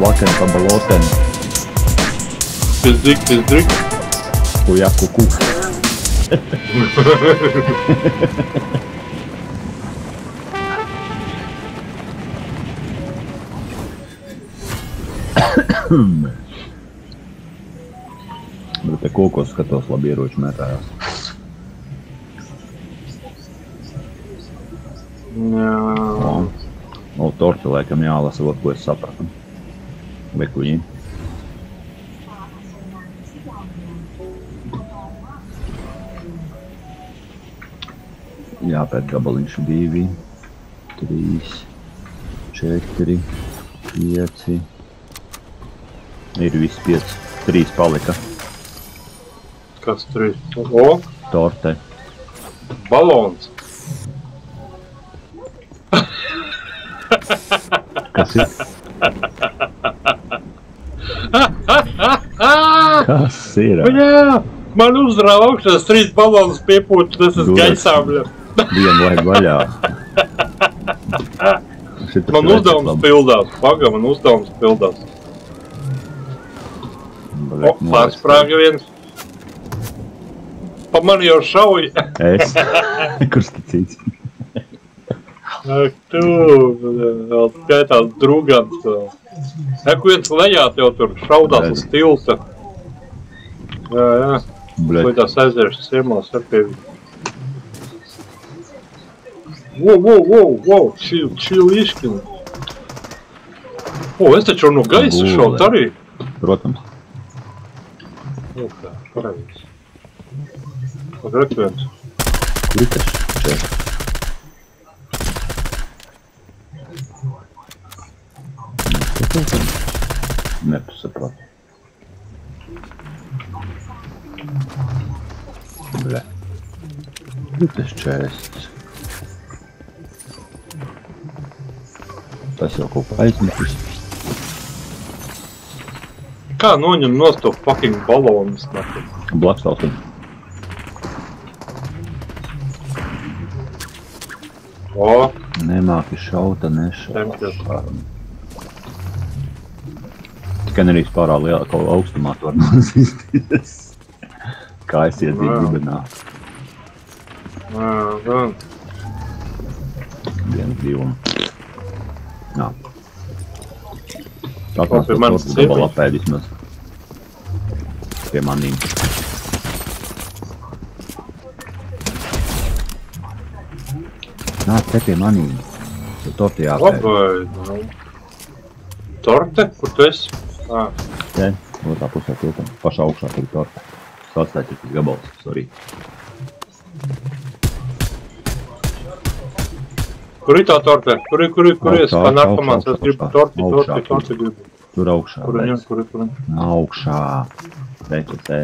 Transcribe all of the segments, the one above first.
Laken pa baloten. Пиздрик. Хуя куку. Bet te kokos skatos, labi ieroči metājās. Jā. O, torti laikam jālasa, ko es sapratu. Likuļi. Jāpēt gabaliņš 2, 3, 4, 5. Ir viss 5. 3 palika. Kas 3? O! Torte. Balons. Kas ir? Kas ir? Jā! Man uzrāva augstās 3 balonus piepūt, tas ir gaisāmļa. Vienu vajag vaļā. Man uzdevums pildās. Paga, man uzdevums pildās. O, pārsprāga viens. Pa mani jau šauj. Es? Kur skicīts? Ak, tu, vēl skaitās drugans. Eku viens lejā tev tur šaudās uz tilta. Jā. Lidās aizvēršas iemās ar tevi. Wow, chill iškini. O, es taču no gaisa šaut arī. Protams. O, kā, paravīgs. Kur rekviens? Kur ir tas šeit? Nepasapratu. Bļa. Tas čēsts. Tas jau kaut kā aizmetis. Kā noņem nost to fucking balonus? Blakstālsim. O! Nemāki šauta, nešauta. Tikai nerīs pārā lielā kaut augstumā to var nozisties. Kā es iedzīju gubenā. Gan. 1, 2. Nā. Tā O, pie manis tortu gabalā apēd vismaz. Pie manīm. Nā, te pie manīm. Tu torti jāpēd. Labai, Torte? Kur tu esi? Te, otrā pusē tiltam. Pašā augšā tur torte. Atstāj tas gabals, sorry. Kur ir tā torte? Kur es? Kā narkomāns, es gribu torti gribu. Tur augšā. Kur ir? Augšā. Te.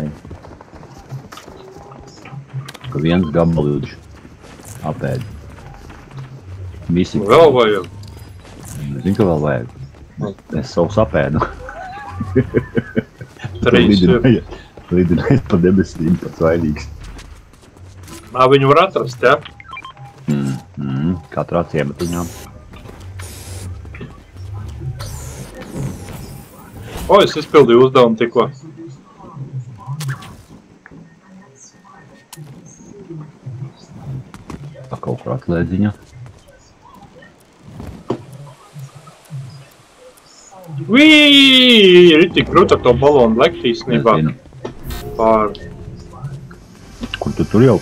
Kur viens gabaliņš apēd. Visi. Vēl vajag? Zinu, ka vēl vajag. Es savus apēdu. 3. Lidinājis pa debesīm, pats vainīgs. Viņu var atrast, ja? Katrā ciematiņā. O, es izpildīju uzdevumu tikko. Pa kaut kur atlēdziņa. Vīii! Ir tik krūti ar to balonu lekt īstenībā. Pār. Kur tu tur jau?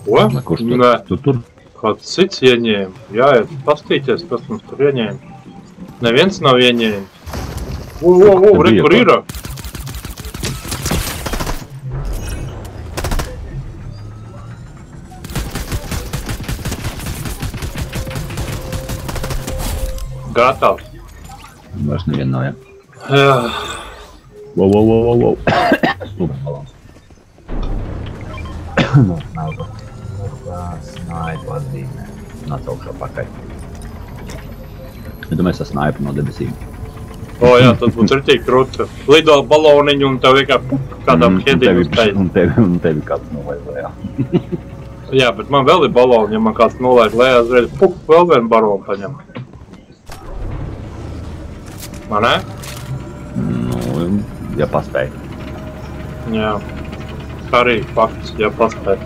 Ko? Kurš Nē. tu tur? Kāds cits ieņēma. Jāiet pastīties, kas mums tur ieņēma. Neviens nav ieņēmis. Re, kur ir? Gatavs. Vairs neviena nav, ja? Jā. Wow. Stūpēc balons. Snaipa atzīmē. Nāc augšā pakaļ. Ja domāju, es snaipu no debesīm. O jā, tas būtu ritīgi krūti. Lido baloniņu un tev vienkārši kādām hedīm uztaid. Un tevi kāds nolaid lejā. Jā, bet man vēl ir baloni, ja man kāds nolaid lejā, uzreiz vēl vienu balonu paņem. Man ne? Nu, ja paspēj. Jā. Arī fakts, ja paspēj.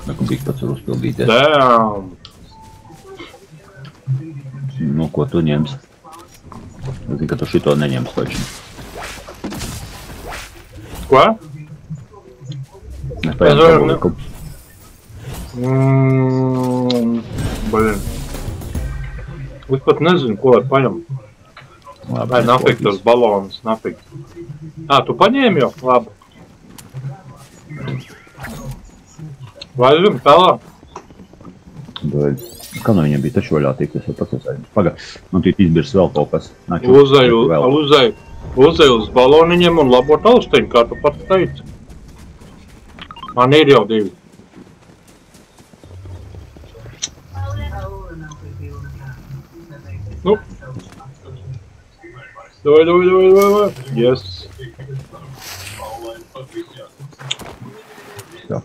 Neku bija pats var uzpildīties. Damn! Nu, ko tu ņems? Es zinu, ka tu šito neņems taču. Ko? Mēs paņem savu liku. Blin. Es pat nezinu, ko var paņemt. Vai nafik tos balonus, nafik. Tu paņēmi jau? Labi. Vai zinu, tālāk? Kā no viņiem bija taču vaļā tikt, es jau pats esmu. Pagad, man tīt izbirs vēl kaut kas. Uzej uz baloniņiem un labo tausteņu, kā tu pats teici. Man ir jau 2. Nu. Doj. Yes. Jā.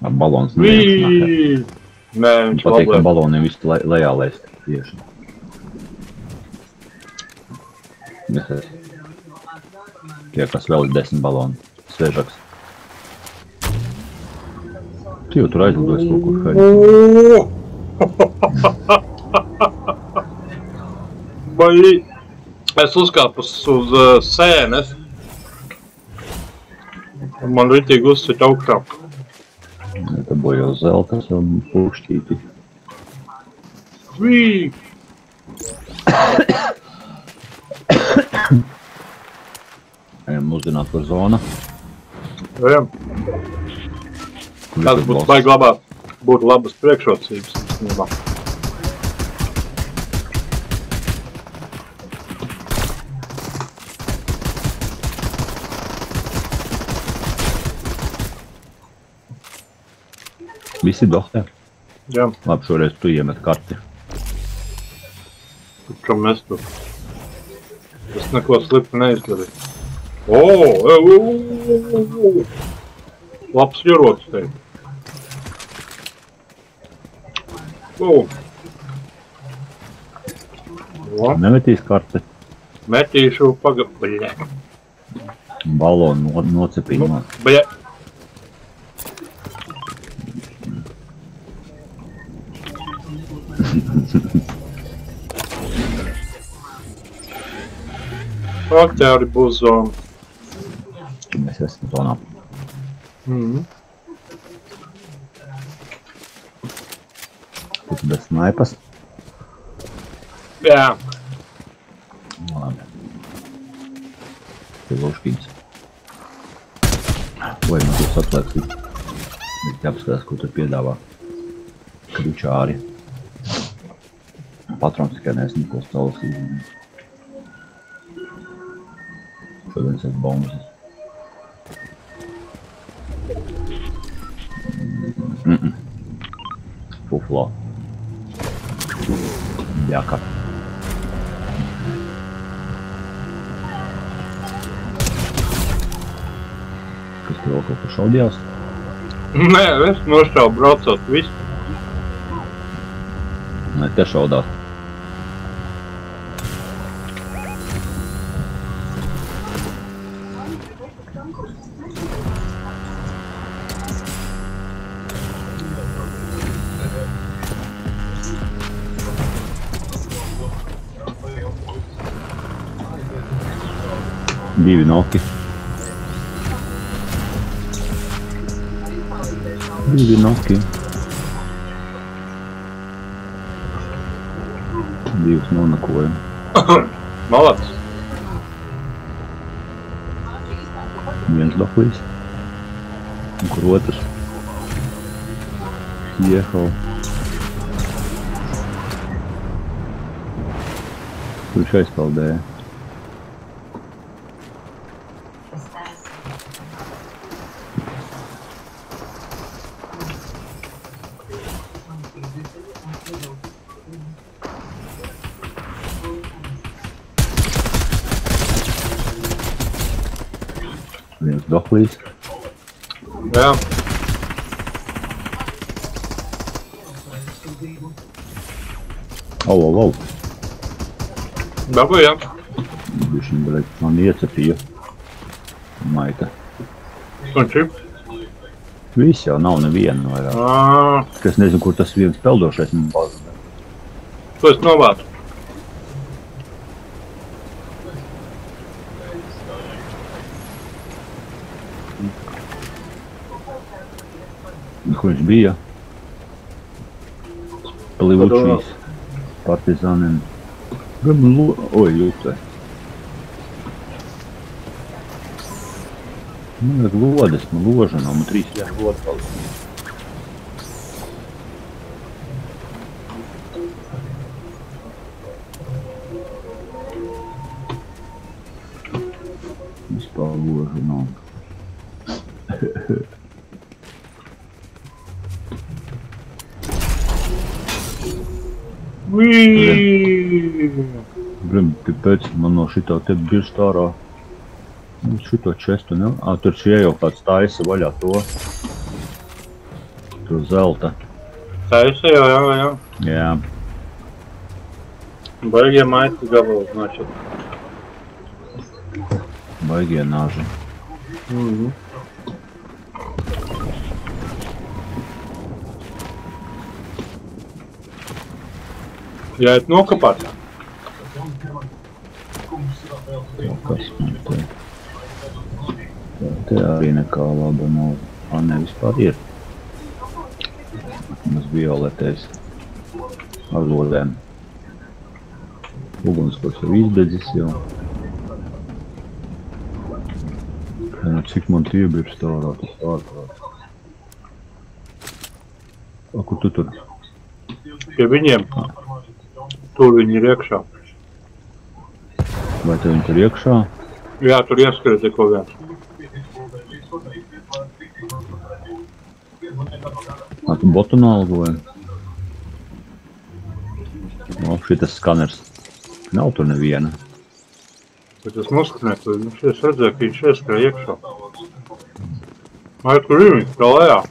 Balons neviens. Nē, viņš patīk, ka baloniem visu lejā lēst tieši. Tie, kas vēl ir 10 baloni. Svežaks. Tu jau tur aizlidojas kaut kur haļi. Baļī. Es uzkāpus uz sēnes. Un man ritīgi uzsit augstā. Te bojo zeltas un pūkšķīti. Vīk! Ejam uzzināt par zonu. Ejam. Tas būtu baigi labāk. Būtu labas priekšrocības. Visi dohtē? Jā. Labi, šoreiz tu iemet karti. Kam mēs tu? Es neko slikti neizdarīju. Labs jurots tevi. Nemetīs karti? Metīšu Bļē. Balonu nocepīju. Bļē. Akķēri būs zona. Mēs esam zonā. Tu bez snaipas? Jā. Labi. Te loškīns. Vai man tur saplēks? Bet jāpaskatās, ko tur piedāvā. Kručāri. Patrons tikai nesnikos tausīs. Šodien es bombas. Fuflā. Jāka. Kas te vēl kaut ko šaudījās? Nē, es nošķaubu braucot visu. Nē, te šaudās. Divi noki. Divi noki. Divas nonakojam. Malacis. Viens dohlīs. Un kur otrs? Iehau. Kur viņš aizpaldēja? Viens dohlīs. Jā. Au. Dabu, jā. Bišķiņ, bet man iecepīja. Maita. Un čip? Viss jau nav neviena vairāk. Es nezinu, kur tas viens peldošais man pazuda. Tu esi novātu. Kur viņš bija? Plivučīs. Partizāniem. Oi, jūtē. Man ir lodes, man loža nav, man 3 jāņa loda palīdz. Vispār loža nav. Blim, kāpēc man no šitā te birst ārā? Šito čestu, ne? Tur šie jau kāds taisa vaļā to. Tur zelta. Taisa, jā. Jā. Baigie maiti gabali, значит. Baigie nāži. Jāiet nokapāt. Kas man te? Te arī nekā laba nav. Ne, vispār ir. Mums violetēs ar lodēm. Ugunskurs jau izdedzis jau. Cik man tie birst ārā, tas ārprāt. Kur tu tur? Pie viņiem. Tur viņi ir iekšā. Vai te viņi tur iekšā? Jā, tur ieskrēja tikko viens. Tu botu nalgoji? Šitas skaners. Nav tur neviena. Bet es noskanētu, es redzēju, ka viņš ieskrēja iekšā. Vai tur ir viņš, kā lejā?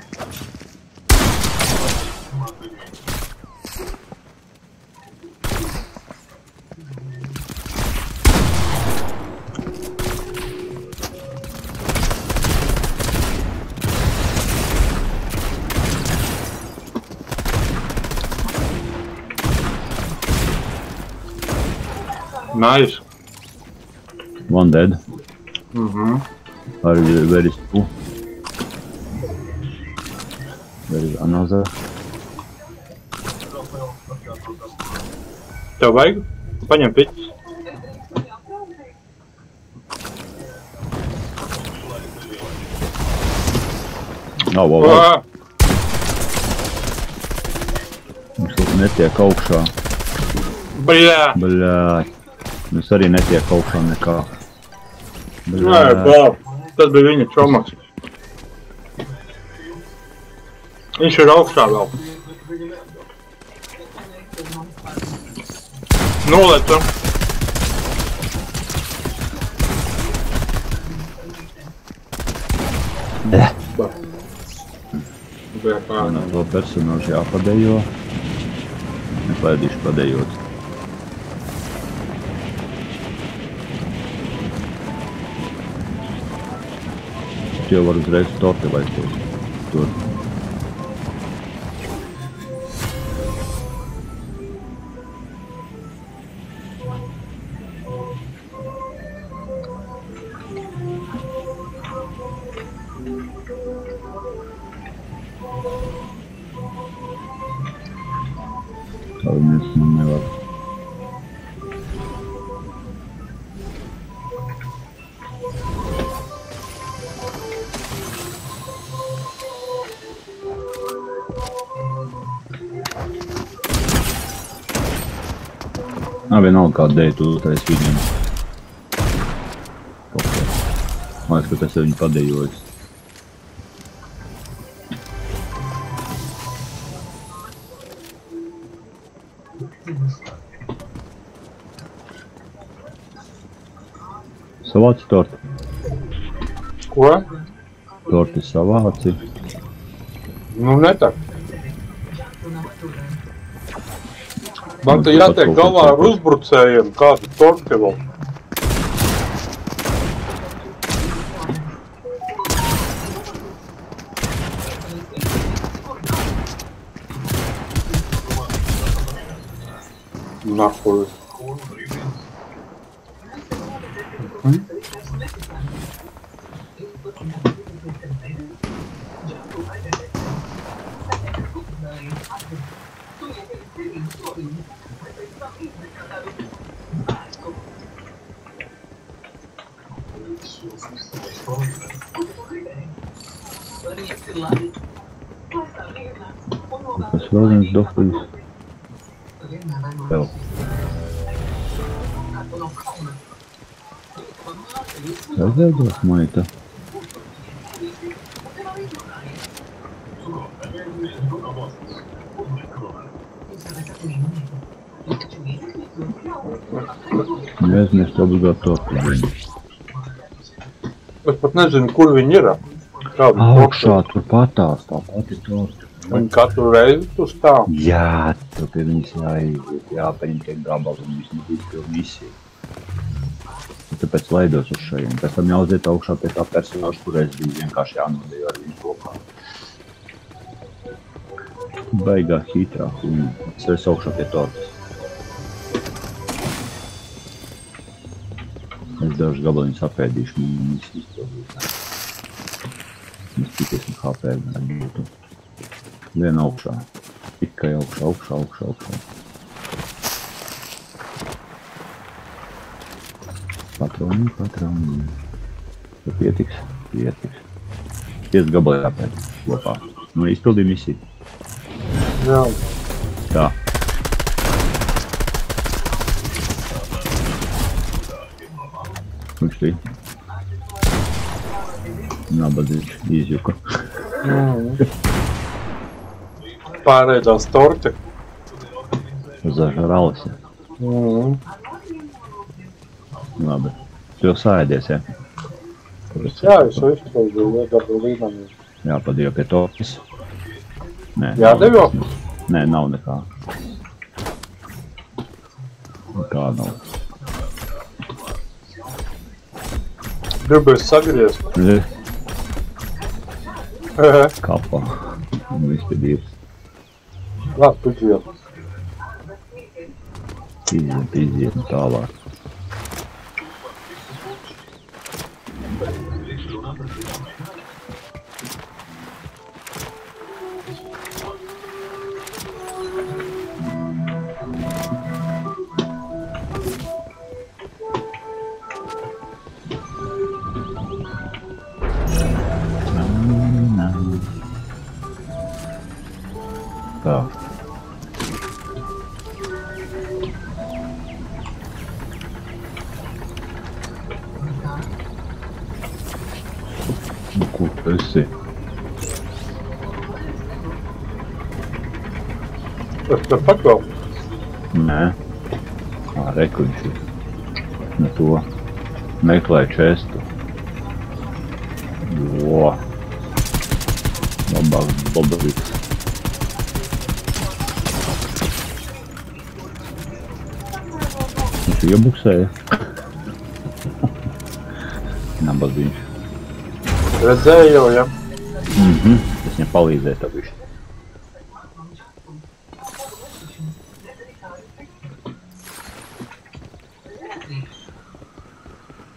Nice. One dead. Where is two? There is another. Tev vajag? Paņem piķis. Au. Viņš netiek augšā. Bļā. Viņš arī netiek augšā nekā. Nē, tas bija viņa čomaks. Viņš ir augšā vēl. Nolec. Man to personāžu jāpadejo. Es laidīšu padejot. Jau var uzreiz torti laistos. Tur. Tā viņas man nevar. Vienalga kādu dēļ tu taisi viņiem. Man liekas, ka tas ir viņu padejojis. Savāci torti. Ko? Torti savāci. Nu, netak. Man te jātiek galā ar uzbrucējiem, kādu torti vēl. Nahuj. Tas vēl viens dohtuļus. Vēl. Aizveidos monita. Neaizmirst obligāti torti. Es pat nezinu, kur viņi ir. Augšā tur patās, tā pati torti. Viņi katru reizi tu stāv. Jā, tu pie viņas jāiziet, jāpaņem tiek gabali un viss nebija pilnu misiju. Tāpēc laidos uz šajiem. Pēc tam jāuziet augšā pie tā personāža, kur es biju vienkārši jānodēju ar viņu kopā. Baigā hītrāk un es augšā pie tortas. Es dažus gabaliņus apēdīšu un viss izpildīšu. Mēs tikies un HP būtu. Viena augšā. Tikai augšā. Patroni. Tu pietiks? 5 gabali jāpēd kopā. Nu, izpildīja misiju. Jā. Tā. Viņš tī. Nabadzīgs, izjuka. Pārēdās torti. Zažarālis. Labi. Tu jau sāēdies, ja? Jā, es izpildīju, iedabu līmenī. Jāpadīju pie tortis. Nē. Jādevo? Nē, nav nekā. Nekā nav. Gribēs sagriezt. Kapā. Un viss te divs. Labi, puģiet. Iziet un tālāk. Tā. Kur tu esi? Es te paklau. Nē. Reku viņš ir. Ne to. Meklē čestu. Jo. Labāk bobarīgs. Viņš iebuksēja. Nabadziņš. Redzēju, ja? Es viņam palīdzēju tā bišķi.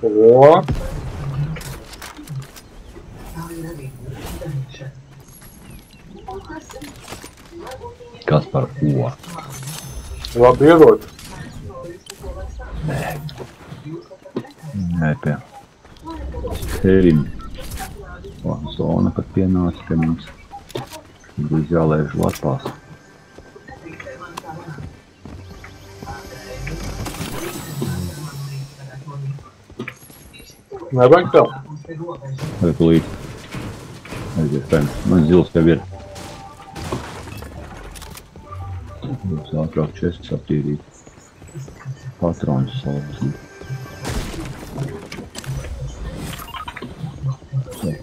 O! Kas par ko? Labi ierot. Nē, pie Herim. Zona, kad pienāca pie mums. Bija jālēž lapās. Nevajag tev? Vai kulīt. Aizies, pēm. Man zils tev ir. Būs ātrāk čestus aptīrīt. Patroņus salvas.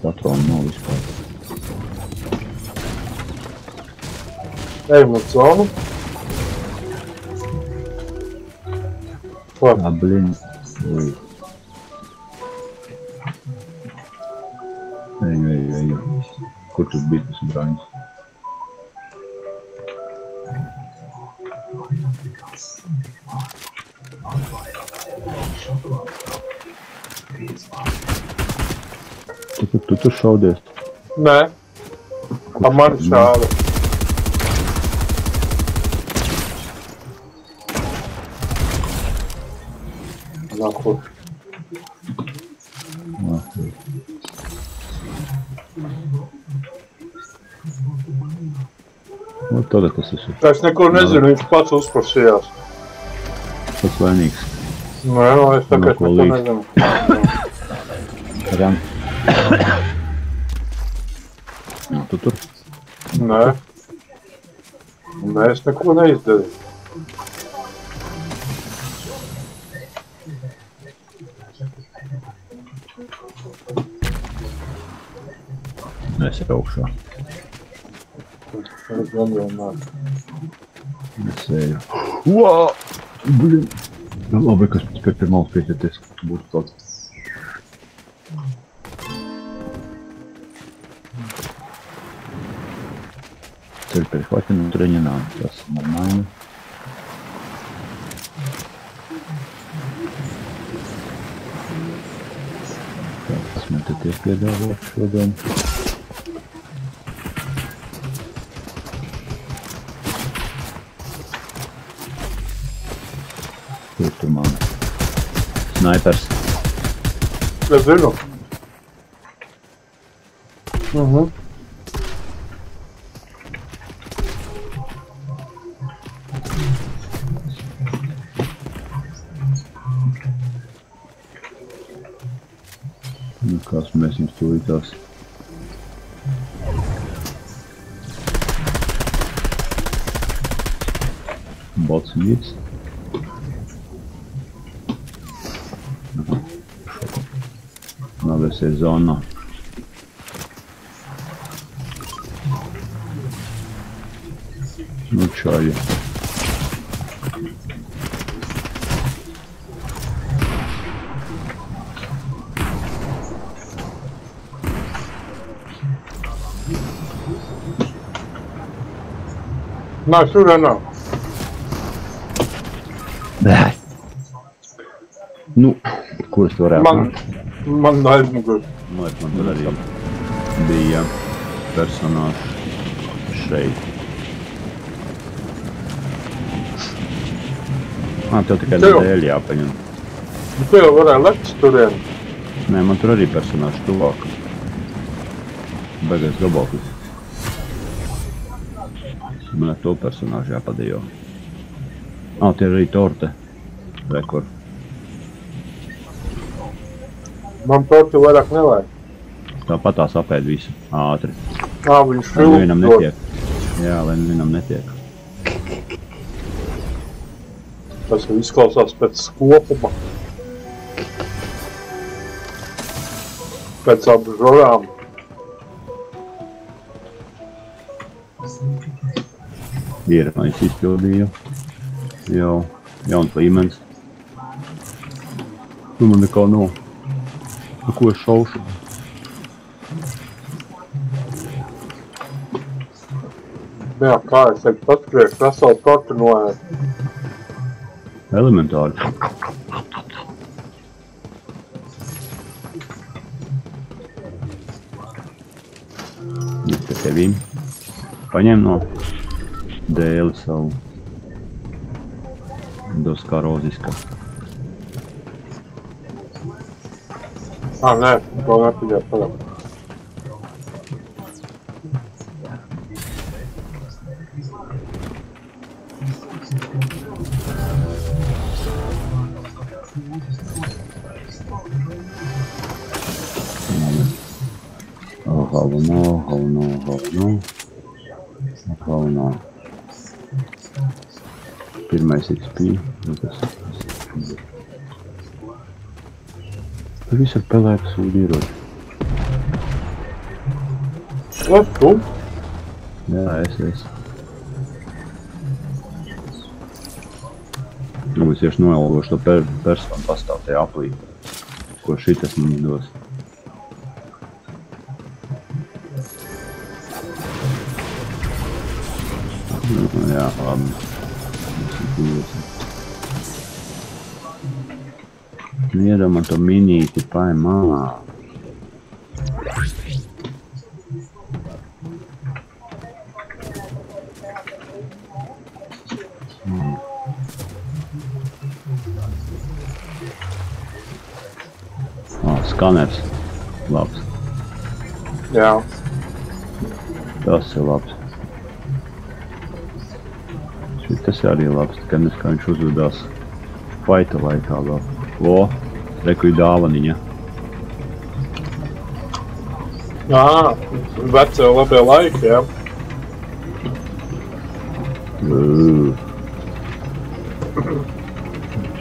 Patronu nav vispār. Ejam uz zonu. Ko? Blin. Eju. Kur tu bija tas braņas? Tu tur šaudies? Nē. Ar mani šāda. Nākur. Nu, tad tas ir. Es neko nezinu, viņš pats uzprasījās. Pats vainīgs. Nē, es tagad neko nezinu. Ram. Tu tur? Nē. Nē, es neko neizdarīju. Es ir augšā. Es gan jau nāk. Es eju. Uā! Blin! Labi, kas pēc pirmās pietieties. Būtu tāds. Теперь перехватим внутренне нам. Сейчас нормально. Так, посмотрите, я педал шагом. Kur tu man? Snaipers. Es zinu. Nu, kas mēs jums tūlītās. Bots mīts. Labi, es ir zonā. Nu, čāji. Nā, šurā nav. Bēj. Nu, kur es to varētu nākt? Man aizmugurs. Nu, man tur arī bija personāžs šeit. Tev tikai dēļ jāpaņem. Tu jau varēja lekt turien. Nē, man tur arī personāžs tuvāk. Baigais gaboklis. Man ar to personāžu jāpadējo. Tie ir arī torte. Rekur. Man torti vairāk nevajag. Tāpat tās apēd visu. Ātri. Viņš Lai nevienam netiek. Jā, lai nevienam netiek. Tas izklausās pēc skopuma. Pēc apžorām. Ierakais izpildīju. Jau jauns līmenis. Tu man nekā nav. Ar ko es šaušu? Jā, kā es teiktu, paskrieš, veselu torti noēd. Elementāri. Es te tevīm. Paņem no dēli savu. Dos kā roziska. Nē, to nepaģēt paļāk. Galvenā. Pirmais XP. Tur viss ar pelēku sūdu ieroči. Ko, tu? Jā, es. Nu, es tieši noelgošu to personu pastāv tajā aplī, ko šitas mums dos. Jā, labi. Iedomā to minīti paimā. Skaners. Labs. Jā. Tas ir labs. Tas arī labs, tikai nes kā viņš uzvedās faita laikā vēl. O, reku ir dāvaniņa. Jā, vecie labie laiki, jā.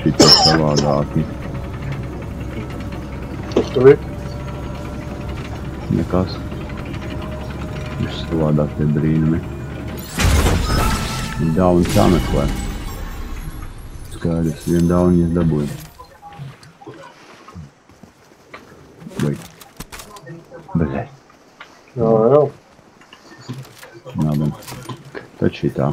Šitas savādāki. Kas tev ir? Nekas. Viņš savādāk tie brīnumi. Dāvans jāmeklē. Skaidrs, vien dāvaniņas dabūja. Vai. Bezē. Jā. Labi. Tad šitā.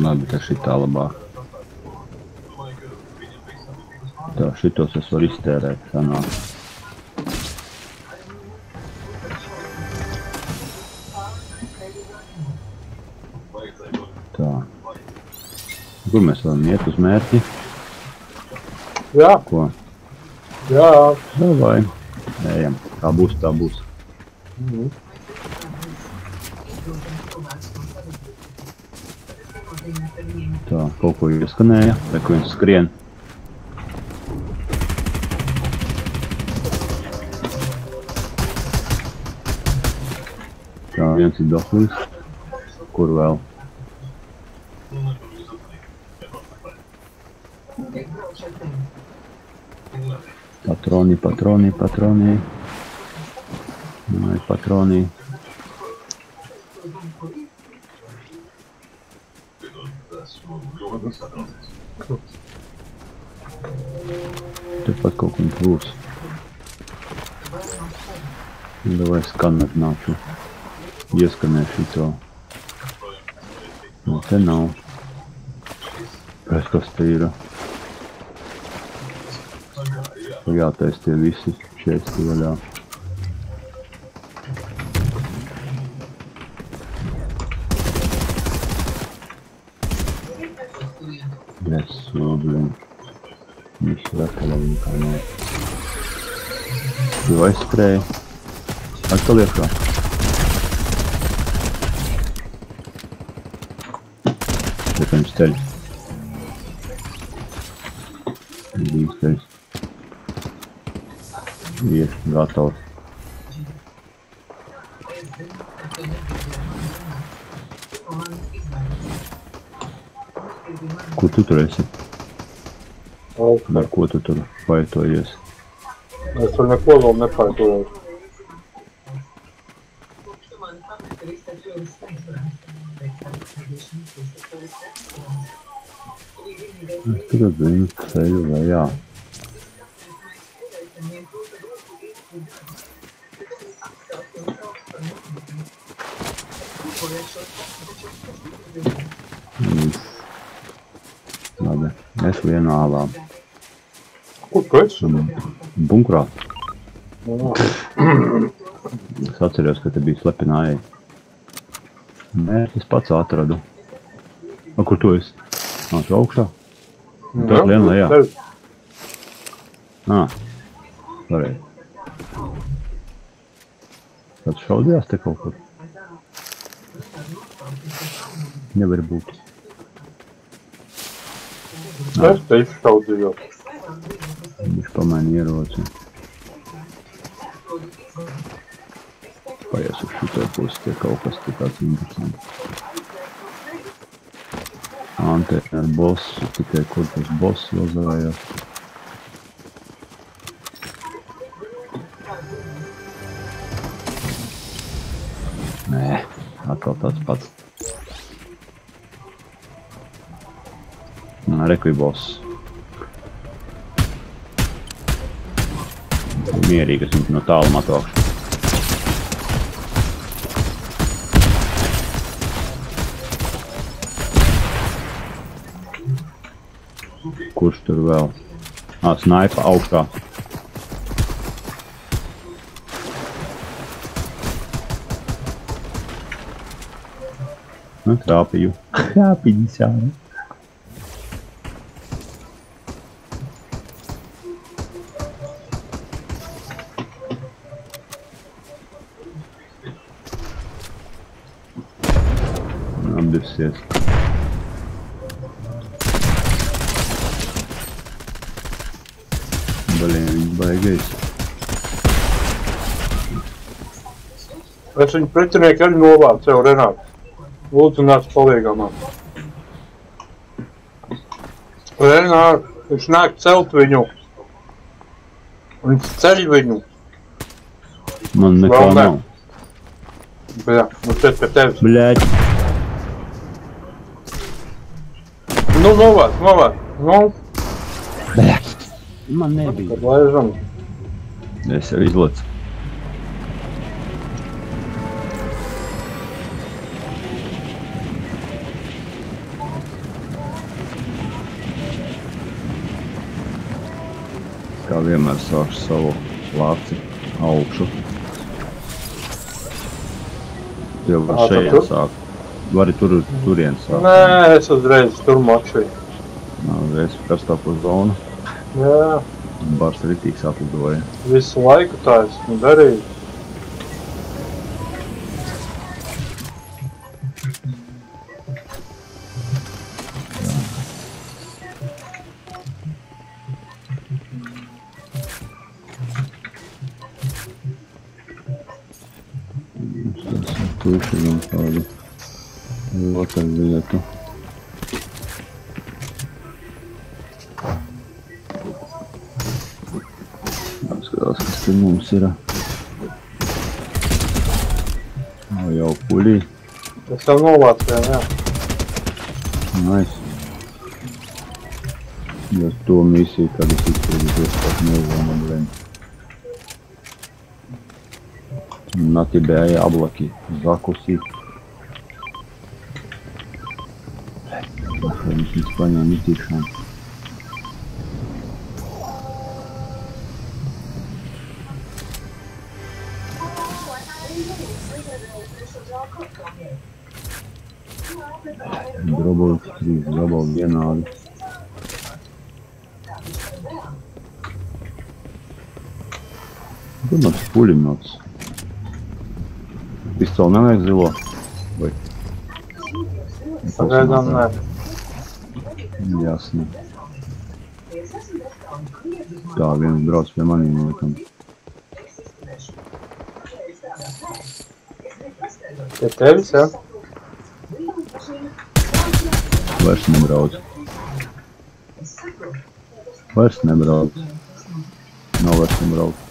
Labi, tad šitā labāk. Tā, šitos es varu iztērēt, sanāk. Tā. Kur mēs varam iet uz mērķi? Jā. Ko? Jā. Vai. Ejam. Tā būs, tā būs. Tā, kaut ko ieskanēja. Vai ko viņš skrien? Tā, viens ir dohlīs. Kur vēl? Patroni. Nē, patroni. Tepat kaut kur būs. Davai skanet nāku. Ieskanēšu to. No, te nav. Pēc kas te ir? Jātais tie visi šeit vaļā. Blin. Visu vekaļaviņu kā nē. Tu aizskrēji. Atkal iekā. Tiek viņš ceļ. Dīgs ceļs. Ies, gatavs. Kur tu tur esi? Ar ko tu tur faitojies? Es tur neko vēl nefaitoju. Es tur zinu ceļu vai jā. Labi, es vienu ālā. Kur tu esi? Bunkurā. Es atceros, ka te bija slepināji. Mērķis pats atradu. A, kur tu esi? Ā, tu augšā? Tā lien lejā. Ā, varēja. Tad šaudījās te kaut kur? Nevar būt. Es te izšaudījos. Viņš pamaina ieroci. Paies uz šito pusi, tie kaut kas te tāds interesants. Antēna ar bossu, tikai kur tas boss vazājās. Nē, atkal tāds pats. Rekvibos. Mierīgi, es no tālumā tokšu. Kurš tur vēl? Snaipa augšā. Trāpīju. Trāpīju sāni. Apdursies. Balien, viņš baigais. Es viņu pretinieki arī novācu sev, Renāts. Lūdzu, nāc palīgā man. Renāts, viņš nāk celt viņu. Viņš ceļ viņu. Man nekā nav. Jā, nu šeit pie tevis. Bļaļ. Nu, novāc. Nu. Bļaļ. Man nebija. Tad laižam. Es jau izlacu. Kā vienmēr sākšu savu lāci augšu. Tu jau var šeit sākt. Vari turien sākt. Nē, es uzreiz tur močuju. Uzreiz karstā pa zonu. Jā. Bars ritīgs atlidoja. Visu laiku tā esmu darījis. Tušinam tādu vietu. Jāskatās, kas te mums ir. Jau puļī. Es jau novācu, jā. Nice. Ja to misiju, kad es izpildīties, pat nezinu, blin. На тебя яблоки закусить. Находимся в Испании, не тише. Дробовый 3, дробов vienādi. Domāts puļinots. Pistoli nevajag zilo? Vai? Pagaidām nē. Jasni. Tā, viens brauc pie manīm, laikam. Pie tevis, jā? Vairs nebrauc. Vairs nebrauc. Nav vairs nebrauc.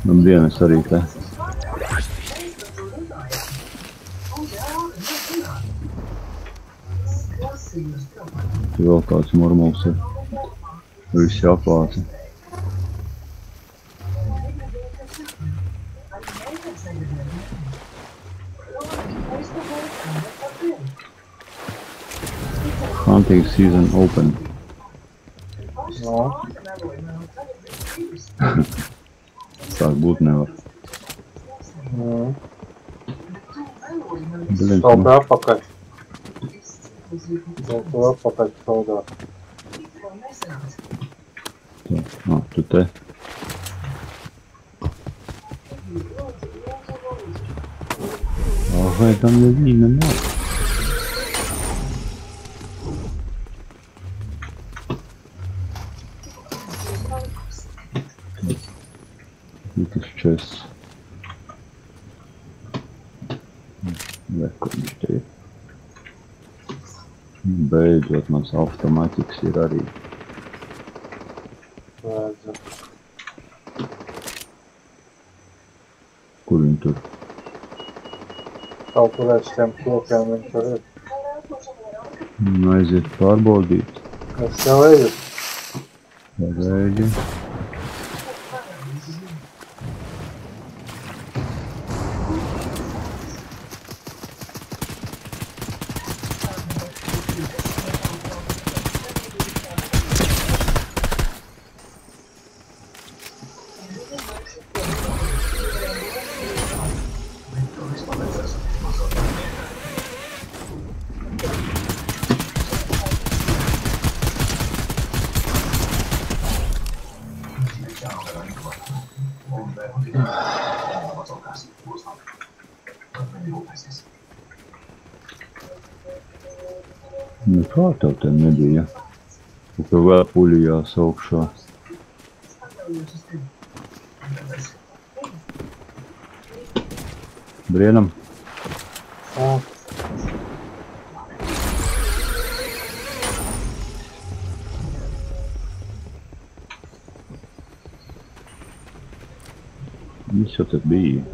Labdien, es arī te. Tur vēl kāds murmuls ir. Viss jāplāca. Hunting season open. No. Sāk būt nevar. Blin, Saudā apakaļ. Saudā apakaļ saudā. Tu te. Vai tam neviena nav? Tas čests. Kur viņš te ir? Beidzot, mans automātikas ir arī. Kur viņi tur? Kaut kur aiz tiem kokiem viņi tur ir. Aiziet pārbaudīt. Es jau eju. Pareizi. Nu kā tev te nebija? Un ka vēl puļi jāsaukšā. Brienam? Jā. Viss jau te bija.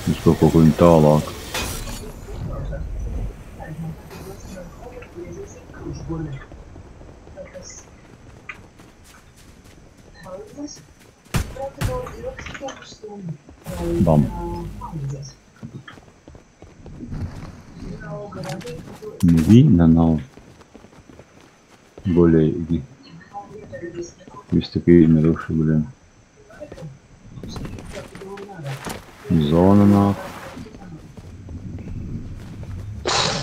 Uz kaut ko viņu tālāk. Bam. Neviena nav golīgi. Viss tik izmiruši, blin. Zona nāk.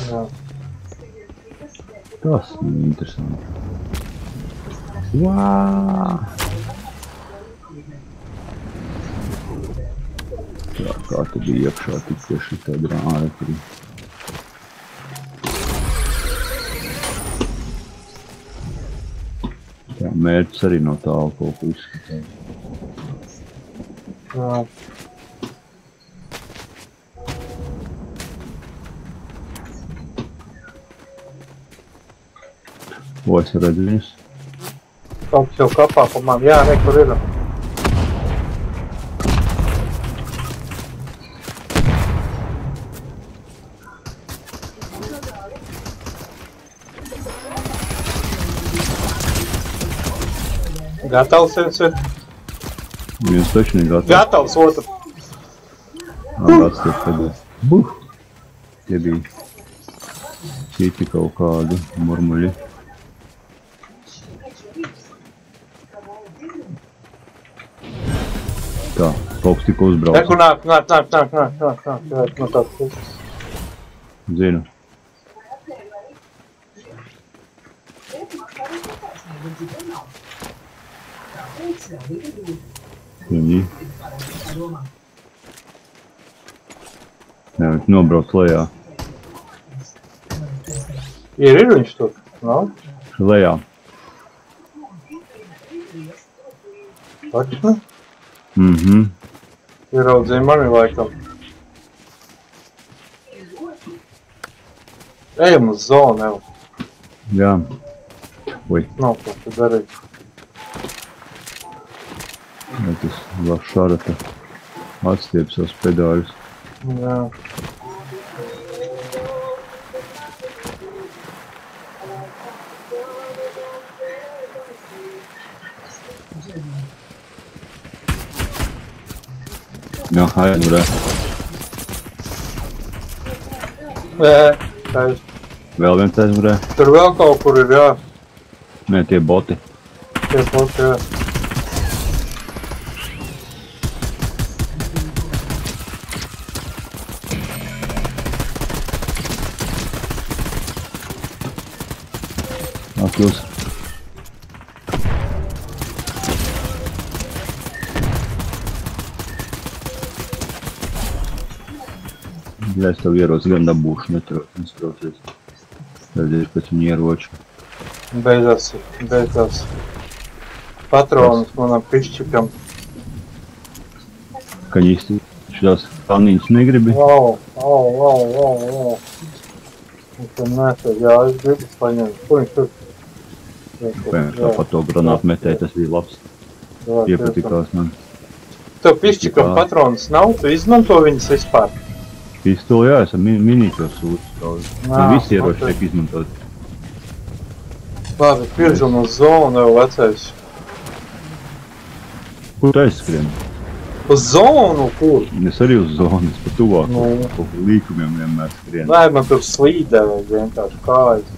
Jā. Tas ir interesanti. Vāā! Tā kā te bija iekšā tik pie šitā drāri. Tā mērķis arī no tālu kaut ko izskatās. Jā. O, es redzu viņus. Kaut kas jau kapā pa man. Jā, ne, kur ir. Gatavs viens ir? Viens taču ne gatavs. Gatavs otru. Gats tiek pēdējais. Buh! Tie bija citi kaut kādi murmuļi. Tā, kaut kas tikko uzbrauc. Reku nāk. No tās puses. Zinu. Viņi. Jā, viņš nobrauc lejā. Ir viņš tur? Nav? Lejā. Taču? Ieraudzīja mani laikam. Ejam uz zonu, jau. Jā. Oi. Nav ko tu darīt. Jā, tas vēl šarata atstiep savus pedāļus. Jā. Jā, aizmurē. Vēl viens aizmurē. Tur vēl kaut kur ir, jā. Nē, tie boti. Tie boti, jā. Atjūs. Ja es tev ieroci gan dabūšu, nestraucies. Redzēšu pēc viņu ieroču. Beidzās. Patronas manam pišķikam. Kaņisti. Šitās kalniņas negribi. Au. Un tur nesat, jā, es gribu paņemt. Ko viņš tur? Tāpat to granātu metēju, tas bija labs. Iepatikās man. Tev pišķikam patronas nav, tu izmanto viņas vispār? Pistoli, jā, esam minītos sūdus. Visi ieroči tiek izmantot. Labi, piržam uz zonu jau vecais. Kur tu aizskrien? Uz zonu, kur? Es arī uz zonas, pa tuvāk. Kaut līkumiem vienmēr skrien. Nē, man tur slīdē vajag vienkārši kājas.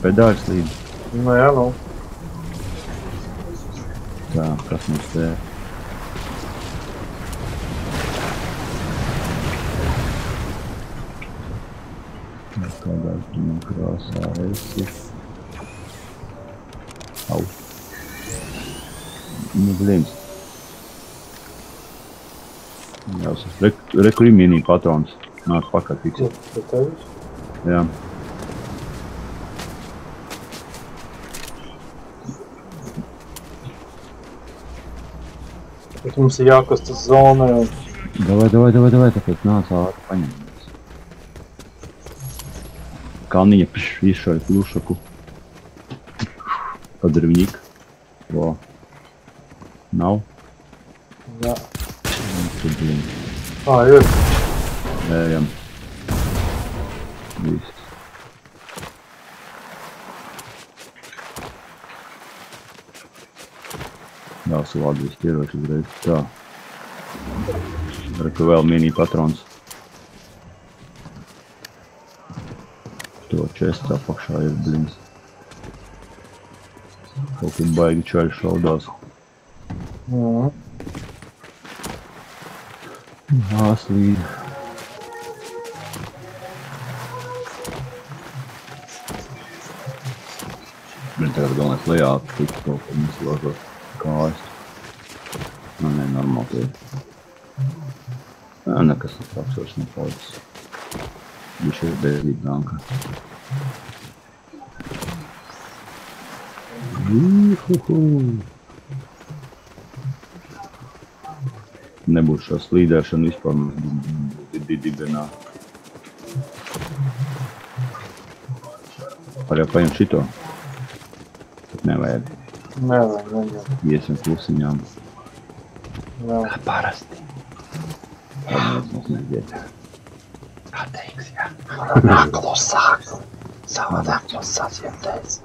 Pedāļi slīd. Nu jā, nu. Tā, kas mums te? Kādā man krāsā esi? Au. Nu, blīns. Jāsas, rekurī mini patrons. Nāk pakaļ tiks. Tu tevis? Jā. Bet mums ir jākost uz zonai un... Davai, tāpēc nāc ātri paņemies. Kalniņa izšauja plušaku. Padarvņik. Vo. Nav? Jā. Ir. Ejam. Viss. Jāsalāda viss ieroči uzreiz. Tā. Reku vēl mini patrons. To čestā apakšā ir blins. Kaut kur baigi čaļi šaudās. Slīd. Bet tagad galvenais lejā tikt kaut ko neslāžot kājas. Nē, normāli tie. Nekas apsvars nepaudzis. Viņš ir bēdīgi ganka. Nebūs šo slīdēšanu vispār dibenā. Var jau paņemt šito? Bet nevajag. Nevajag. Iesim klusiņām. Jā. Parasti. Paldies mums neģiet. Kā teiks, jā. Nāk klusāk. Savādāk mums saciemtēs.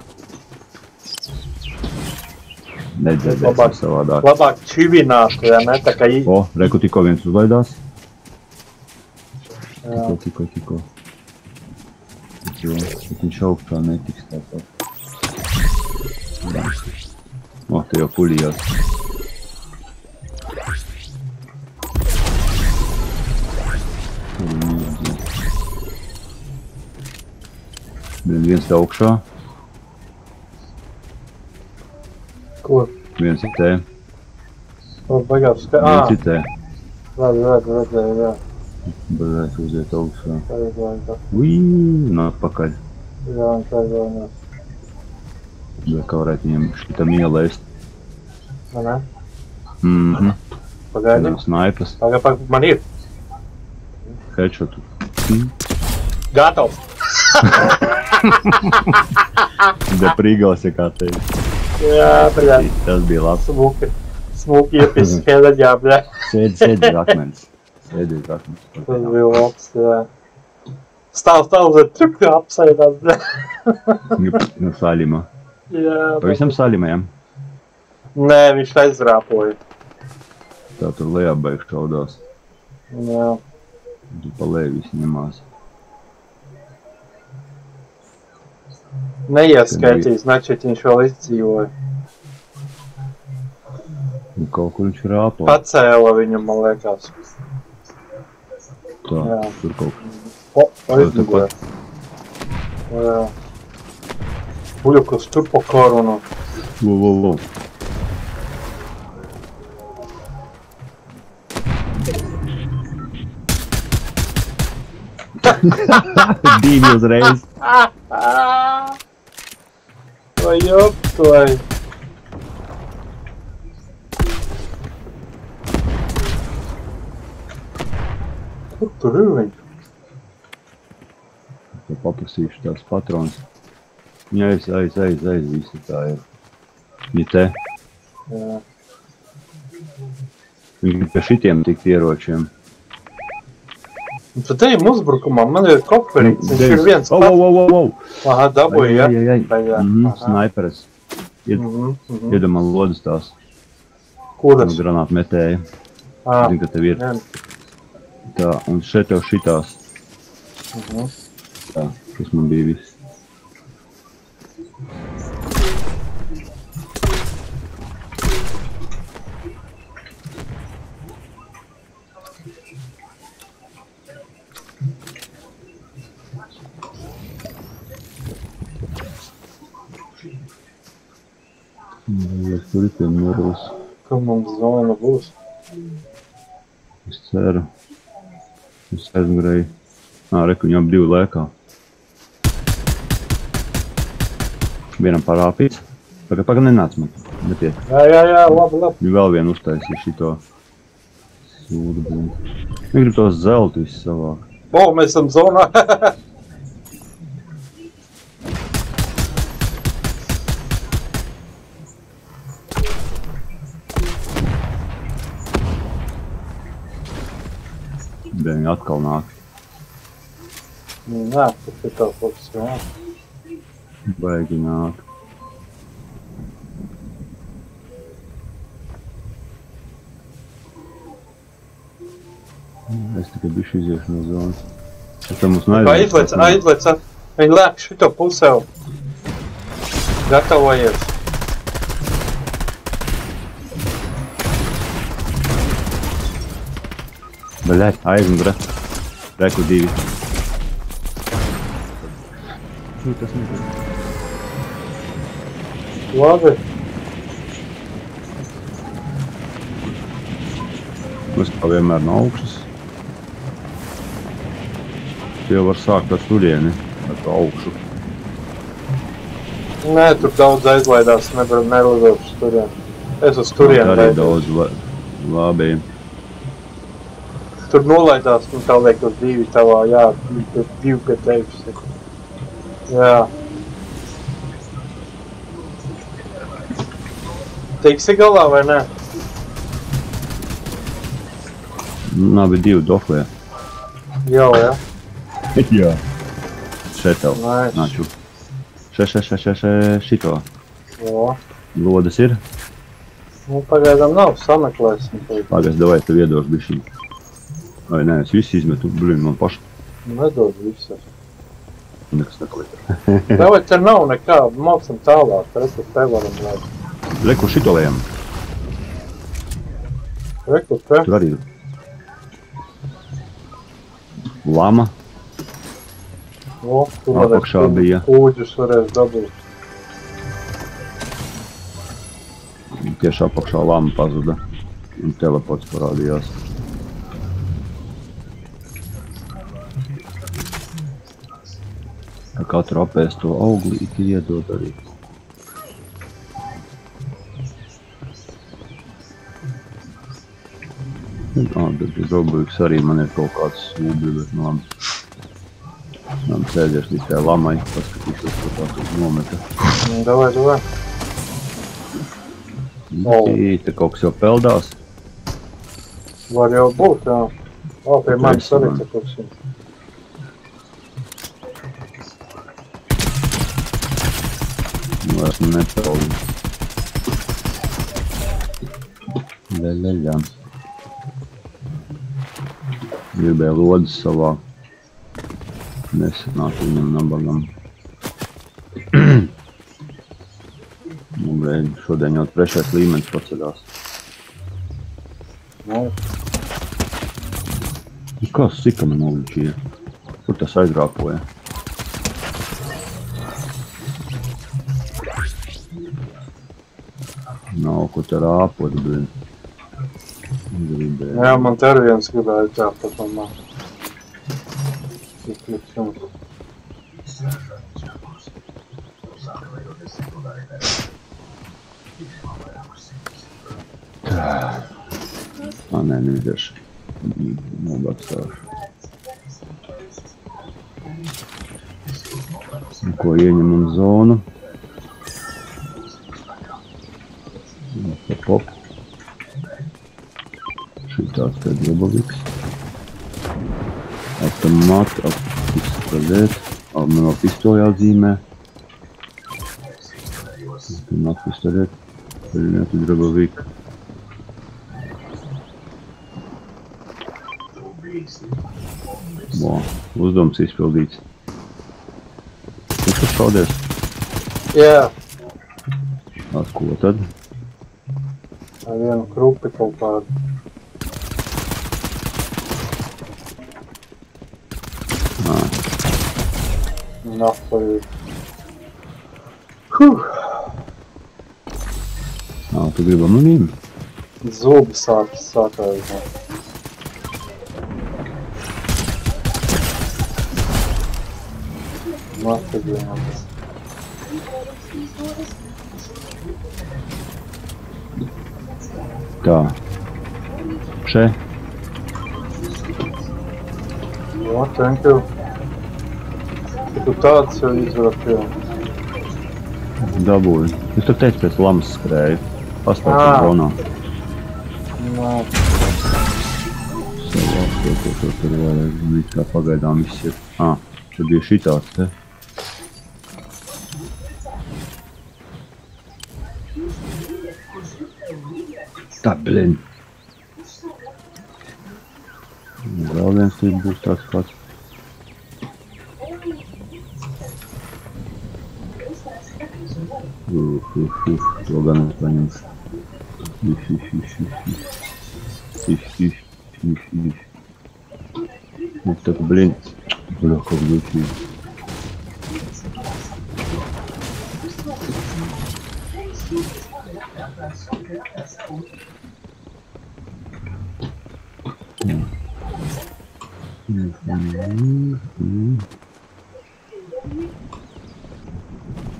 Nedzirdēsim savādāk. Labāk čivināt, ja ne, tā kā O, reku tikko viens uzlaidās. Jā. Tikko. Bet viņš augstā netiks tāpat. O, te jau puļījās. Viens te augšā. Kur? Viens ir te. Kur baigās skā? Viens ir te. Redzēju, jā. Bazēs uziet augšā. Tā. Uii, un atpakaļ. Jā, tā ir. Vai kā varētu viņam šitam ielēst. Vai ne? Pagaidi. Snaipas. Pagaid, man ir. Headshotu. Gatavs. Da prīgals, ja kā teikt. Jā, bļā. Tas bija labs. Smuki iepis heleģā, bļā. Sēdi uz akmens. Tas bija labs, jā. Stāv, trukti apsaidās, bļā. No saļima. Jā. Pavisam saļima, jā? Nē, viņš aizrāpoja. Tā tur lejā baigi šaudās. Jā. Tu pa leju visi ņemās. Neieskaitīs, načet viņš vēl izdzīvoja. Un kaut kur viņš rāpo. Pacēla viņu, man liekas. Tā, jā. Tur kaut kur. Aizdegoja. Jā. Buļukas tur pa karunu. Lo. Divi uzreiz. Vai joptoji. Kur tur ir viņi? Tad paprasīšu tās patronas. Viņa aiz, visi tā ir. Viņa te. Jā. Viņa pie šitiem tikt ieročiem. Un tad ejam uzbrukumā, man ir koperīts, viņš ir viens pats. Wow. Aha, dabūja, ja? Snaiperes. Iedomā lodas tās. Kuras? Granātu metēja. Zinu, ka tev ir. Tā, un šeit tev šitās. Tā, kas man bija viss. Tur ir tie mirlis. Kur mums zona būs? Es ceru. Es aizmugurēju. Reku, viņam divi lēkā. Vienam parāpīts. Pagad nenāc man. Netiek. Jā, labi. Viņu vēl vienu uztaisīja šito. Sūdu būtu. Viņi grib tos zeltu visu savāk. Mēs esam zonā. Viņi atkal nāk. Nē, tas ir tā fokus, jā. Baigi nāk. Es tikai bišķi iziešu no zonas. Es tam mums aizlec. Viņi lēk šito pusē. Gatavojies. Baļēt, aizmugurē. Reku divi. Tas nebija. Labi. Mēs kā vienmēr no augšas. Tu jau var sākt ar turieni, ar to augšu. Nē, tur daudz aizlaidās, nerozot uz turieni. Es uz turieni arī daudz labi. Tur nolaidās, un tā liek uz divi tavā, jā, divi pie tevis. Jā. Tiksi galā vai nē? Nabi divi doflē. Jau, jā? Jā. Šeit tev. Nice. Nāču. Šito. Jā. Lodas ir? Pagaidām nav, sameklēsim. Pagaids, davai tev iedošu bišķiņu. Vai nē, es visu izmetu, man paši. Nedod visu. Nekas nepalika. Davai, te nav nekā, maucam tālāk, reku te varam laist. Reku šito lejam. Reku te? Tur arī ir. Lama. Tur apakšā bija. Kūģus varēs dabūt. Tieši apakšā lama pazuda. Un teleports parādījās. Katru apēst to auglīti iedod arī. Bet robuļks arī man ir kaut kāds sūbi, bet no man sēdies līdz tajā lamai, paskatīšos, ko tā tur nometa. Davai. Te kaut kas jau peldās. Var jau būt, jā. Pie manis arī te kaut kas. Vairs nepeldu. Leļaļā. Gribēju lodas savā. Nesanāk viņam nabagam. Šodien jau 3. līmenis paceļās. Kā sika man novičīja? Kur tas aizrāpoja? Nav ko te rāpot, bet gribēju. Jā, man te arī viens gribēja tāpat man. Nē, neiziešu. Nobakstāšu. Ko ieņemam zonu. Pop. Šitāds te droboviks. Automāti, pistolēt. Man vēl pistoli jāatzīmē. Automāti, pistolēt. Paļinētu droboviku. Uzdevums izpildīts. Kas šaudies? Jā. Ko tad? Ar vienu krupi kaut kādu. Nafajūt. Tu gribi anonīmi? Zubi sākās. Nafajūt. Tā. Še. Jā, thank you. Tu tāds jau izvarat pilnu. Dabūju. Es tur teicu pēc lamas skrēju. Pastāvēt zonā. Nā. Savāk, ko tur vajag. Kā pagaidām viss ir. Čia bija šitāds te. Tā, blin. Vēl viens tur būs tāds kāds. To gan es paņemšu. Так, блин, бляха, глючи.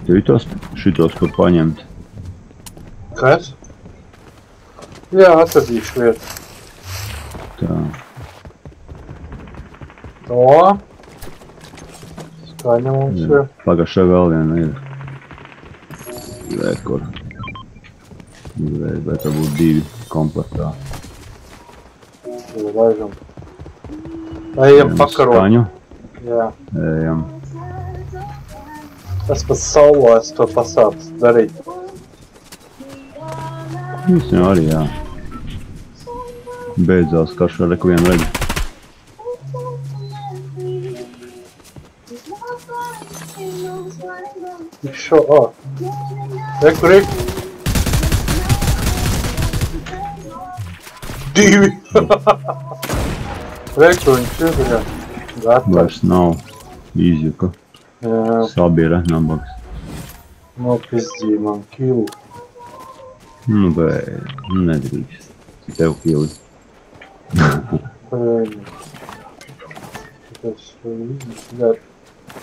Tev šitos, kur paņemt? Kas? Jā, atradīšu lietu. Tā. To. Skaņa mums ir. Pagašā vēl viena ir. Kur. Vai tā būtu 2 komplektā. Laižam. Ejam pakarot. Skaņu. Jā. Ejam. Es pats solo esmu to pasāpis darīt. Es jau arī, jā. Beidzās karš ar reku vienu redzi. Šo, Reku. 2! Reku, viņš ir, jā. Vairs nav izjuka. Jā. Sabira, nabaks. Nopizdīja man kilu. Nu, bet nedrīkst. Tev kili.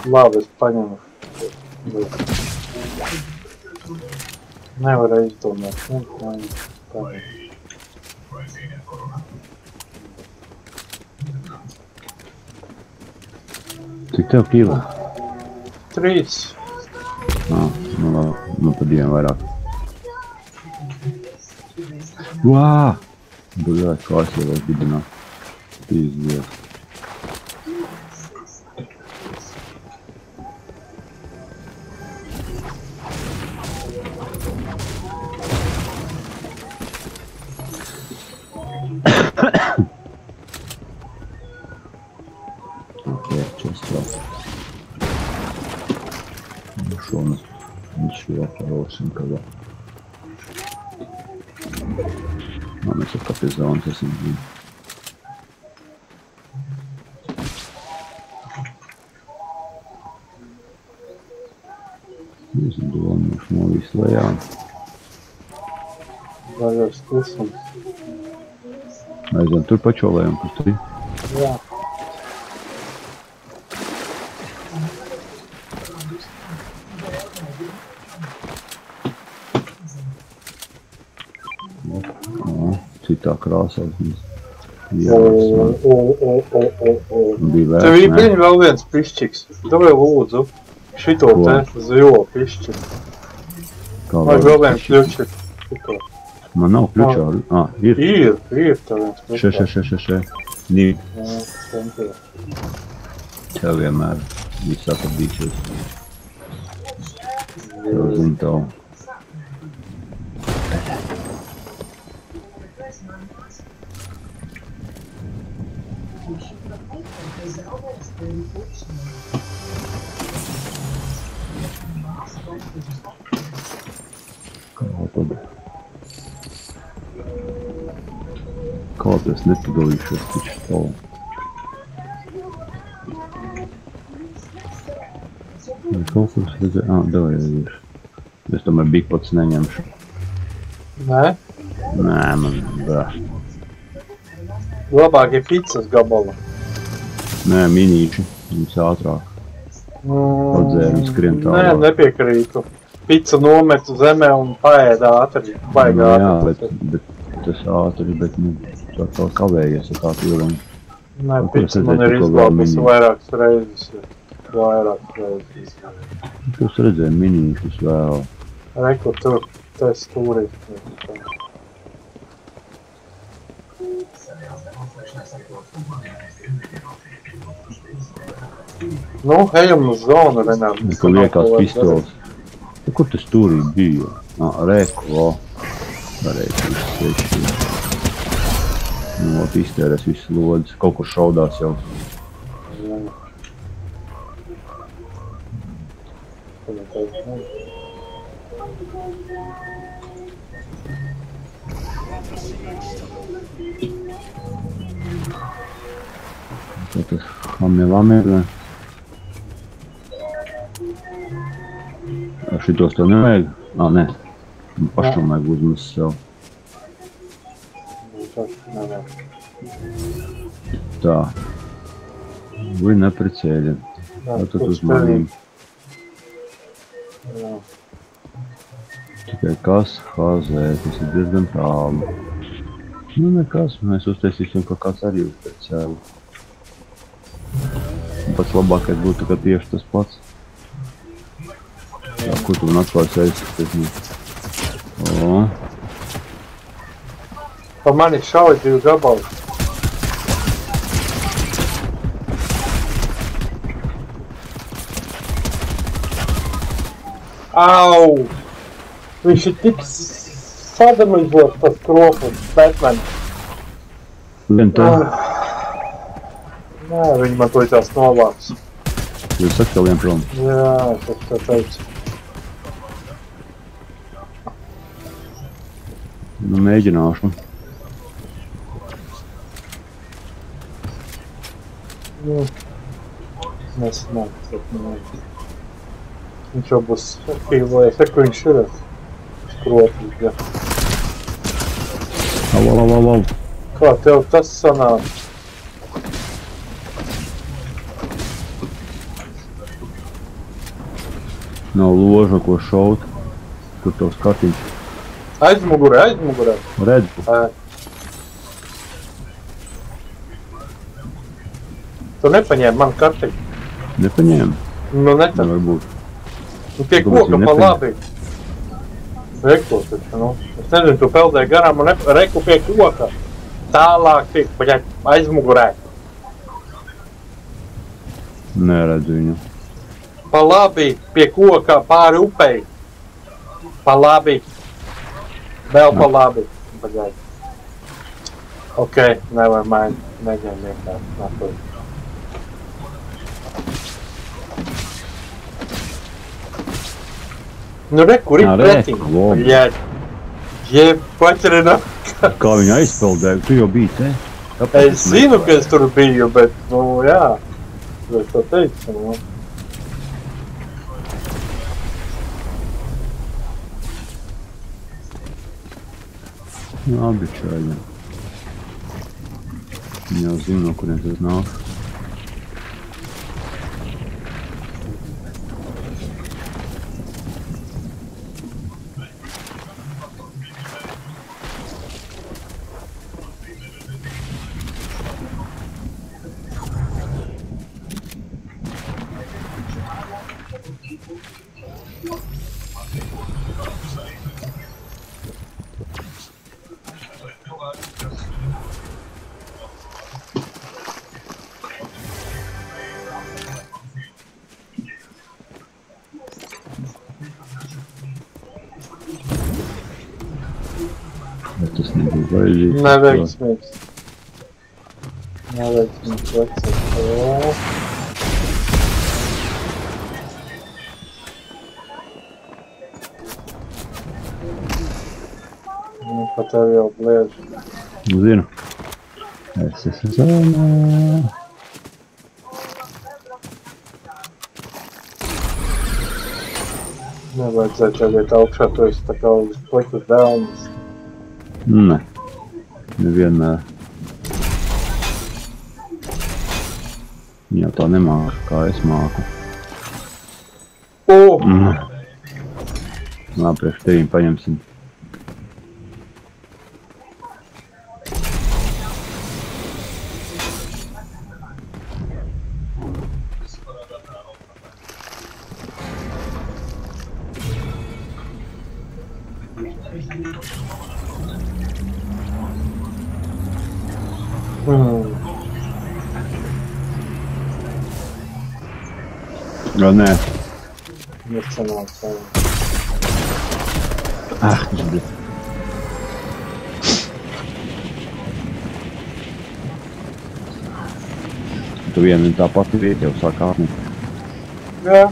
Labi, es paņemu. Nevaru izdomāt. Cik tev kili? 3. Nu pa 2 vairāk. Vā! Buļāt, kā es jau vēl dibināt. Pīzdies. Šonarosim, kada. Mēs jau kā pie zonas esam bija. Es domāšu no visu lejā. Vajag klusums. Aizvien tur pačolējam, kur tu? Jā. Citā krāsā. Bija tev vērts, ir vēl viens pišķiks. Tev lūdzu šito te zilo pišķiku. Vajag vēl viens kļučik. Man nav kļučā. Ir. Ir tev viens kļučā. Še. Divi. Jā, Tev vienmēr viss atradīsies. Tev zinu tavu. Kādu es nepadalīšos taču tavu. Kaut kur es redzēju, davai. Es tomēr bigpots neņemšu. Nē? Nē, man bā. Labāk ir pizzas gabala. Nē, minīči, viņas ātrāk. Padzēr un skrien tālāk. Nē, nepiekrītu. Pizza nomet zemē un paēd ātri. Baigā ātri. Bet tas ātri, bet tā kā kavējies ar kādu ilgi. Nē, pizza man ir izglābusi vairākas reizes. Jūs redzēju minīšus vēl. Reku, tur te stūrī. Nu, ejam uz zonu, Renāt. Kur liekās pistols. Kur tas stūrī bija? Reku, varēja visu. Nu, iztērēs visu lodas. Kaut kur šaudās jau. Tas hamie-lamie. Šitos tev nevajag? Nē. Pašam vajag uzmest sev. Tā. Vai neprecēļi. Tad uzmanību. Tikai kas? HZ, tas ir diezgan tālu. Nu nekas, mēs uztaisīsim, ka kāds arī uztaisēli. Pats labākais būtu, ka tieši tas pats. Jā, ko tu man atklāsi aizskatīt? Pa mani šauj 2 gabali. Au! Viņš ir tik sadamizot tas kroplis, Batman. Vien tā? Nē, viņi man to tās novāks. Jūs saka tev vien prom? Jā, es to teicu. Nu, mēģināšu. Nesanāk. Viņš jau būs aktīvojies, ka viņš ir skroplis, ja. Au. Kā tev tas sanāk? Nav loža, ko šaut. Kur tavs kartiņš? Aizmugurē. Redzu. Tu nepaņēmi man kartiņu? Nepaņēmu? Nu, netam. Nevar būt. Tu pie koka pa labi. Reku taču, nu. Es nezinu, tu peldēji garām un reku pie koka. Tālāk pie, aizmugurē. Neredzu viņu. Pa labi, pie koka, pāri upei. Pa labi. Vēl pa labi. Ok, nevar mind. Neģem vienkārši. Nu re, kur ir pretiņ? Paķerinā. Kā viņa aizpeldēja? Tu jau biji te? Es zinu, ka es tur biju, bet, nu, jā. Es to teicu, nu. Labi, čaļi. Viņa jau zina, no kuriem tas nāk. Bet tas nebija vajadzīgs. Neveiksmīgs. Neveiksmīgs vecais. Nu, pa tev jau bliež. Zinu. Es esmu zonā. Nevajadzēja tev iet augšā, tu esi tā kā uz plikus dēlnis. Nē. Nevienmēr. Viņa jau tā nemāka, kā es māku. Labi, priekš tevīm paņemsim. Vēl nē. Necenāk savu. Tas bija. Tu viena tā pati vieta jau sāk ātnīt. Jā.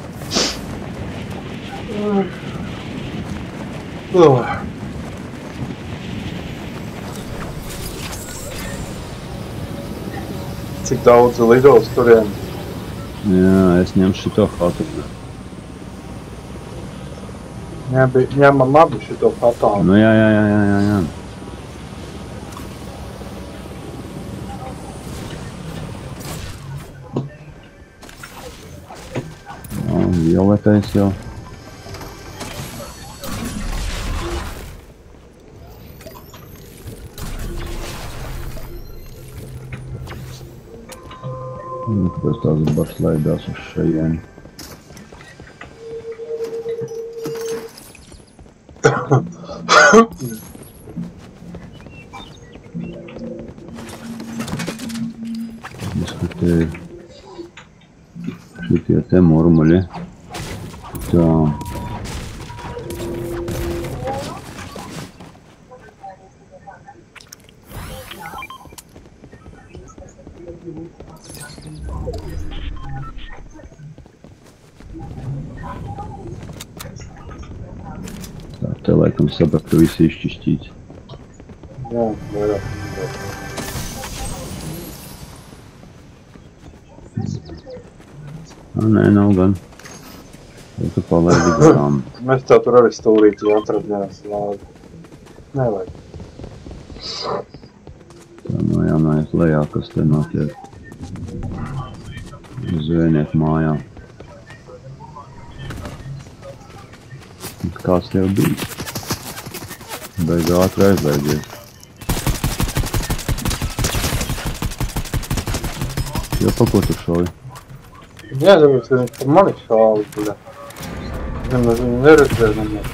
Cik daudz lidos turien? Jā, es ņemšu šito hatu. Ņemam abi šito fatālu. Nu jā. Violetais jau. Kāpēc tās bars laidās uz šajieni? Diskutēju. Šitie te murmuļi. Tā. Te laikam saprat, ka visi izšķišķīts. Jā, vairāk. Nē, nav gan. Ja tu palaidi garām. Mēs tev tur arī stūrīti atradņās lādi. Nevajag. Tā no jānājas lejā, kas te notiek. Uz zvejnieku mājā. Kāds tev bija? Beig ātri aizlaidies. Jo pa ko tu šauji? Jā, tāpēc, ka viņš par mani šāvi, bļa. Nemaz viņu neredzēju nemaz.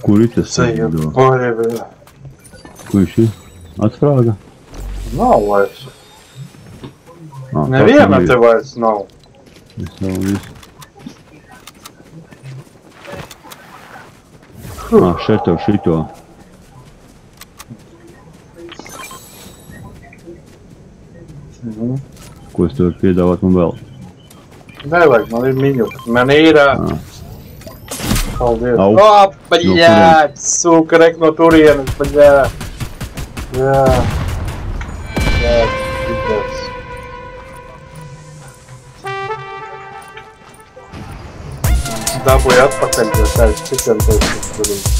Kur ir tas? Ceļu pārēvē. Kur viņš ir? Atsprāga? Nav vairs. Neviena te vairs nav. Es jau visu. Šeit tev šito. Ko es tev piedāvāt man vēl? Nevajag, man ir miņu. Man ir... Paldies. Au. Bļāt, suka, rek no turienes, bļāt. Jā. Bļāt, bļāt. dabūju atpakaļ, jo tā es citiem teicu, tur